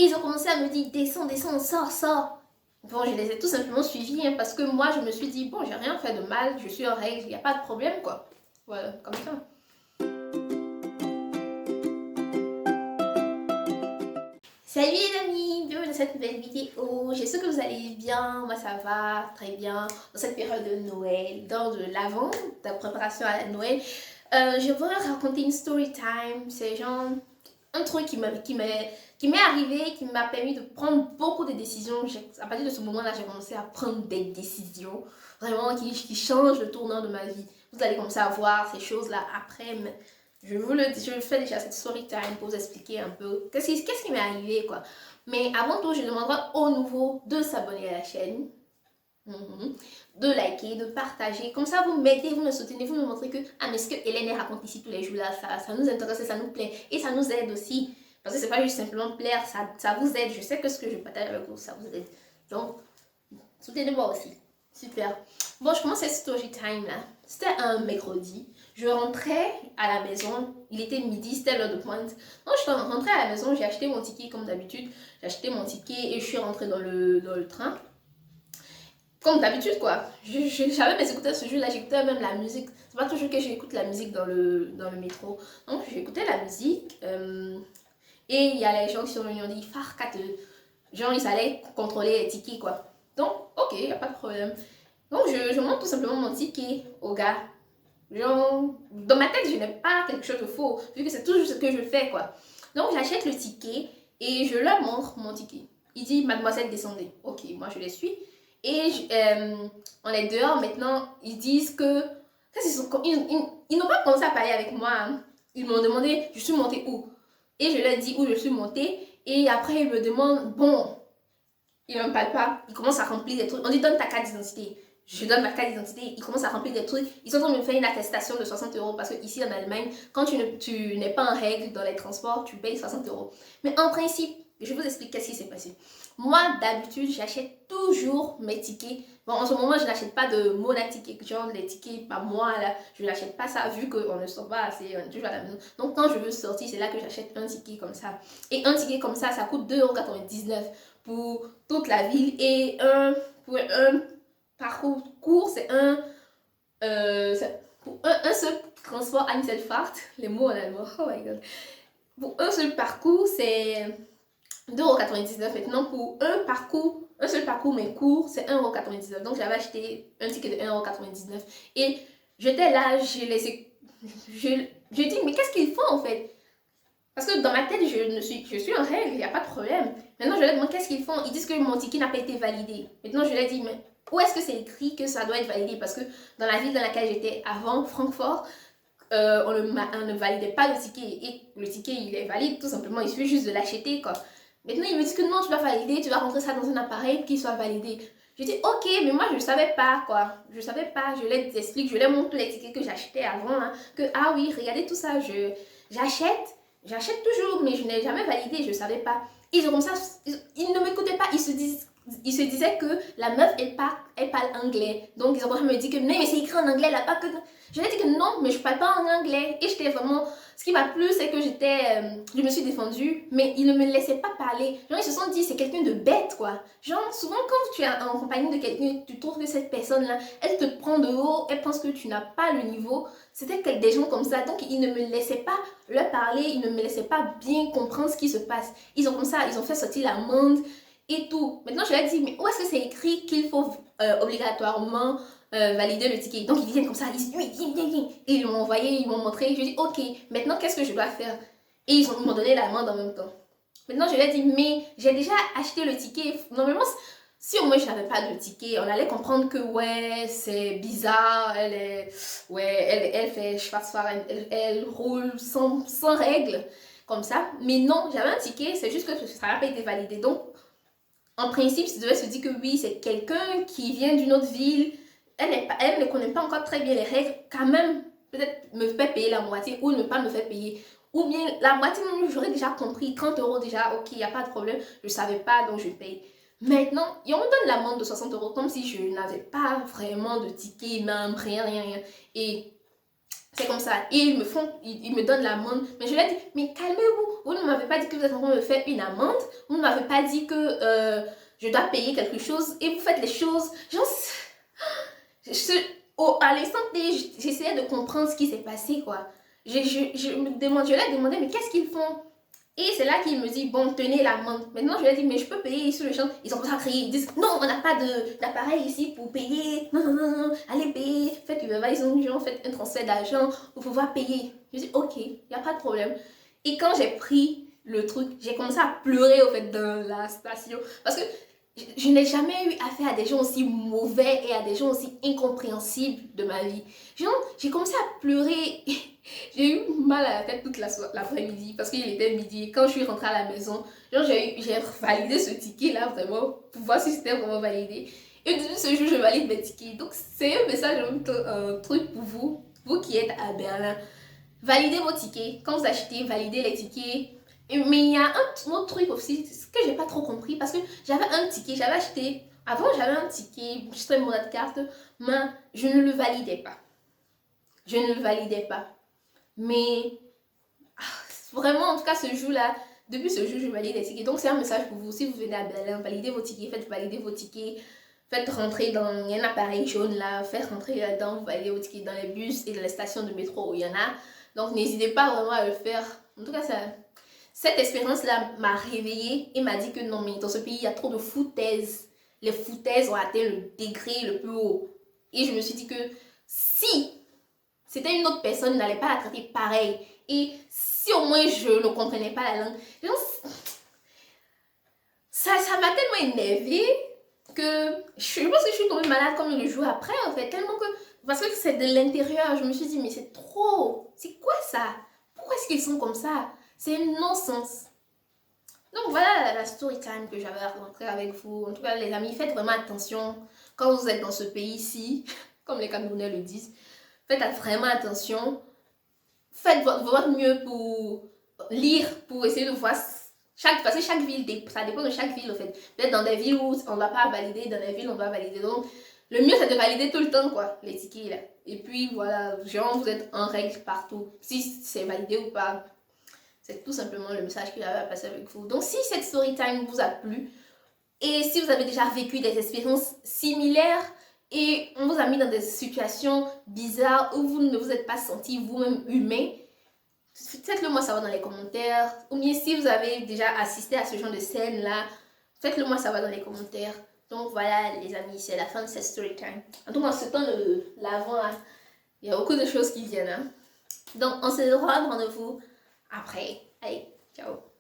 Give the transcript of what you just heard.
Et ils ont commencé à me dire, descends, descends, sors, sors. Bon, je les ai tout simplement suivis hein, parce que moi, je me suis dit, bon, j'ai rien fait de mal, je suis en règle, il n'y a pas de problème, quoi. Voilà, comme ça. Salut les amis, bienvenue dans cette nouvelle vidéo. J'espère que vous allez bien, moi ça va très bien. Dans cette période de Noël, dans de l'avant, de la préparation à la Noël, je vais raconter une story time. C'est genre un truc qui m'est arrivé, qui m'a permis de prendre beaucoup de décisions. À partir de ce moment-là, j'ai commencé à prendre des décisions vraiment qui changent le tournant de ma vie. Vous allez commencer à voir ces choses-là après, mais je fais déjà cette story time pour vous expliquer un peu qu'est-ce qui m'est arrivé, quoi. Mais avant tout, je demanderai aux nouveaux de s'abonner à la chaîne, de liker, de partager. Comme ça, vous m'aidez, vous me soutenez, vous me montrez que, ah, mais ce que Hélène raconte ici tous les jours, là, ça nous intéresse et ça nous plaît. Et ça nous aide aussi. Parce que c'est pas juste simplement plaire, ça vous aide. Je sais que ce que je partage avec vous, ça vous aide. Donc, soutenez-moi aussi. Super. Bon, je commence cette story time là. C'était un mercredi. Je rentrais à la maison. Il était midi, c'était l'heure de pointe. Donc, je suis rentrée à la maison. J'ai acheté mon ticket comme d'habitude. J'ai acheté mon ticket et je suis rentrée dans le train. Comme d'habitude, quoi. J'avais mes écouteurs ce jour-là. J'écoutais même la musique. C'est pas toujours que j'écoute la musique dans le métro. Donc, j'écoutais la musique. Et il y a les gens qui sont venus. On dit, Farkat. Genre, ils allaient contrôler les tickets, quoi. Donc, ok, il n'y a pas de problème. Donc, je montre tout simplement mon ticket au gars. Genre, dans ma tête, je n'ai pas quelque chose de faux, vu que c'est toujours ce que je fais, quoi. Donc, j'achète le ticket et je leur montre mon ticket. Il dit, mademoiselle, descendez. Ok, moi, je les suis. Et on est dehors maintenant. Ils disent que. Ils n'ont pas commencé à parler avec moi. Hein. Ils m'ont demandé, je suis montée où? Et je leur dis où je suis montée. Et après, ils me demandent, bon, il ne me parle pas. Il commence à remplir des trucs. On dit, donne ta carte d'identité. Je donne ma carte d'identité. Il commence à remplir des trucs. Ils sont en train de me faire une attestation de 60 euros parce que ici en Allemagne, quand tu n'es pas en règle dans les transports, tu payes 60 euros. Mais en principe, je vous explique qu'est-ce qui s'est passé. Moi, d'habitude, j'achète toujours mes tickets. Bon, en ce moment, je n'achète pas de Mona ticket, genre les tickets par mois, là. Je n'achète pas ça vu qu'on ne sort pas assez, on est toujours à la maison. Donc, quand je veux sortir, c'est là que j'achète un ticket comme ça. Et un ticket comme ça coûte 2,99 € pour toute la ville. Et pour un parcours court, c'est pour un seul transport à une seule farte. Les mots en allemand, oh my god. Pour un seul parcours, c'est 2,99 € maintenant. Pour un seul parcours mais court, c'est 1,99 €. Donc j'avais acheté un ticket de 1,99 € et j'étais là, je dis mais qu'est-ce qu'ils font en fait? Parce que dans ma tête, je suis en règle, il n'y a pas de problème. Maintenant, je leur demande qu'est-ce qu'ils font. Ils disent que mon ticket n'a pas été validé. Maintenant, je leur dis, mais où est-ce que c'est écrit que ça doit être validé? Parce que dans la ville dans laquelle j'étais avant, Francfort, on ne validait pas le ticket. Et le ticket, il est valide, tout simplement. Il suffit juste de l'acheter, quoi. Maintenant, ils me disent que non, tu dois valider, tu dois rentrer ça dans un appareil qui soit validé. Je dis, ok, mais moi, je ne savais pas, quoi. Je ne savais pas. Je leur explique, je leur montre les tickets que j'achetais avant. Hein, que, ah oui, regardez tout ça, j'achète. J'achète toujours, mais je n'ai jamais validé, je ne savais pas. Ils ont comme ça, ils ne m'écoutaient pas, ils se disaient que la meuf, elle parle anglais. Donc, ils ont me dit que non, mais c'est écrit en anglais là-bas. Que... Je leur ai dit que non, mais je ne parle pas en anglais. Et j'étais vraiment. Ce qui m'a plu, c'est que je me suis défendue, mais ils ne me laissaient pas parler. Genre, ils se sont dit, c'est quelqu'un de bête, quoi. Genre, souvent, quand tu es en compagnie de quelqu'un, tu trouves que cette personne-là, elle te prend de haut, elle pense que tu n'as pas le niveau. C'était des gens comme ça. Donc, ils ne me laissaient pas leur parler, ils ne me laissaient pas bien comprendre ce qui se passe. Ils ont comme ça, ils ont fait sortir l'amende et tout. Maintenant, je leur ai dit, mais où est-ce que c'est écrit qu'il faut obligatoirement valider le ticket? Donc, ils viennent comme ça, ils disent, oui, viens. Et ils m'ont envoyé, ils m'ont montré. Je dis, ok, maintenant, qu'est-ce que je dois faire? Et ils m'ont donné l'amende en même temps. Maintenant, je leur ai dit, mais j'ai déjà acheté le ticket. Normalement, si au moins je n'avais pas de ticket, on allait comprendre que ouais, c'est bizarre, elle fait elle roule sans règles, comme ça. Mais non, j'avais un ticket, c'est juste que ça n'a pas été validé. Donc, en principe, tu devais se dire que oui, c'est quelqu'un qui vient d'une autre ville, elle ne connaît pas encore très bien les règles, quand même, peut-être me fait payer la moitié ou ne pas me faire payer. Ou bien la moitié, j'aurais déjà compris, 30 € déjà, ok, il n'y a pas de problème, je ne savais pas, donc je paye. Maintenant, et on me donne l'amende de 60 € comme si je n'avais pas vraiment de ticket, même rien. Et c'est comme ça. Et ils me donnent l'amende. Mais je leur dis, mais calmez-vous. Vous ne m'avez pas dit que vous êtes en train de me faire une amende. Vous ne m'avez pas dit que je dois payer quelque chose. Et vous faites les choses. Genre, à l'instant T, j'essayais de comprendre ce qui s'est passé, quoi. Je leur demandais, mais qu'est-ce qu'ils font? Et c'est là qu'il me dit, bon, tenez l'amende. Maintenant, je lui ai dit, mais je peux payer sur le champ. Ils ont commencé à crier. Ils disent, non, on n'a pas d'appareil ici pour payer. Non, non, non, non, allez payer. Faites faites un transfert d'argent pour pouvoir payer. Je dis, ok, il n'y a pas de problème. Et quand j'ai pris le truc, j'ai commencé à pleurer, au fait, dans la station. Parce que je n'ai jamais eu affaire à des gens aussi mauvais et à des gens aussi incompréhensibles de ma vie. Genre, j'ai commencé à pleurer. J'ai eu mal à la tête toute l'après-midi parce qu'il était midi. Quand je suis rentrée à la maison, genre j'ai validé ce ticket là vraiment pour voir si c'était vraiment validé. Et depuis ce jour, je valide mes tickets. Donc c'est un message, un truc pour vous, vous qui êtes à Berlin. Validez vos tickets. Quand vous achetez, validez les tickets. Mais il y a un autre truc aussi que j'ai pas trop compris parce que j'avais un ticket, j'avais acheté. Avant, j'avais un ticket, juste un mot de carte, mais je ne le validais pas. Je ne le validais pas. Mais vraiment, en tout cas, ce jour-là, depuis ce jour, je valide les tickets. Donc, c'est un message pour vous. Si vous venez à Berlin, validez vos tickets, faites valider vos tickets. Faites rentrer dans... Il y a un appareil jaune là, faites rentrer là-dedans, vous validez vos tickets dans les bus et dans les stations de métro où il y en a. Donc, n'hésitez pas vraiment à le faire. En tout cas, cette expérience-là m'a réveillée et m'a dit que non, mais dans ce pays, il y a trop de foutaises. Les foutaises ont atteint le degré le plus haut. Et je me suis dit que si c'était une autre personne, n'allait pas la traiter pareil. Et si au moins je ne comprenais pas la langue, ça m'a tellement énervée que je pense que je suis tombée malade comme le jour après, en fait. Tellement que, parce que c'est de l'intérieur, je me suis dit, mais c'est trop. C'est quoi ça? Pourquoi est-ce qu'ils sont comme ça? C'est un non-sens. Donc voilà la story time que j'avais à rencontrer avec vous. En tout cas, les amis, faites vraiment attention quand vous êtes dans ce pays-ci, comme les Camerounais le disent. Faites vraiment attention. Faites votre mieux pour lire, pour essayer de voir parce que chaque ville, ça dépend de chaque ville en fait. Peut-être dans des villes où on ne va pas valider, dans des villes on va valider. Donc, le mieux c'est de valider tout le temps quoi, les tickets là. Et puis voilà, genre vous êtes en règle partout. Si c'est validé ou pas, c'est tout simplement le message qu'il avait à passer avec vous. Donc, si cette story time vous a plu, et si vous avez déjà vécu des expériences similaires, et on vous a mis dans des situations bizarres où vous ne vous êtes pas senti vous-même humain, faites-le moi savoir dans les commentaires. Ou bien si vous avez déjà assisté à ce genre de scène-là, faites-le moi savoir dans les commentaires. Donc voilà les amis, c'est la fin de cette story time. En tout cas, en ce temps de l'avant, il y a beaucoup de choses qui viennent. Hein. Donc on se rendez-vous après. Allez, ciao.